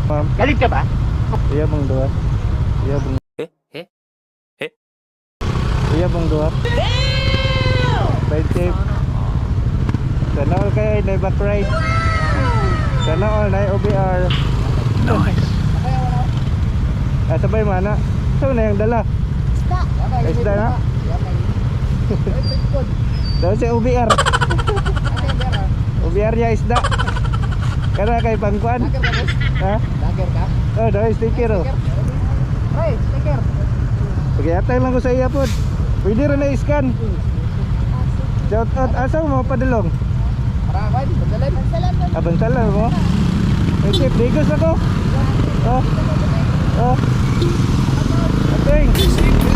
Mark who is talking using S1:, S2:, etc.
S1: Ma'am.
S2: Galit ka ba?
S1: Iya bang dua. Iya bang.
S3: Eh?
S1: Iya bang dua. Side tape. Sana all kayo na back ride. Sana all na OBR.
S3: Nice.
S1: Sabay mana? Saan na yung dala? Isda na? Daw si OBR. OBR niya isda. Karena kay pangkuan. Ha?
S2: Lager ka?
S1: Oh, daw sticker oh.
S2: Hey, sticker.
S1: Sige, atay lang ko sa iya pod. Pwede rin na i-scan. Shout out, asa mo padulong?
S2: Parawan, bandalan.
S1: Abang salam mo. Okay, bigos ako. Oh. Oh. Ating.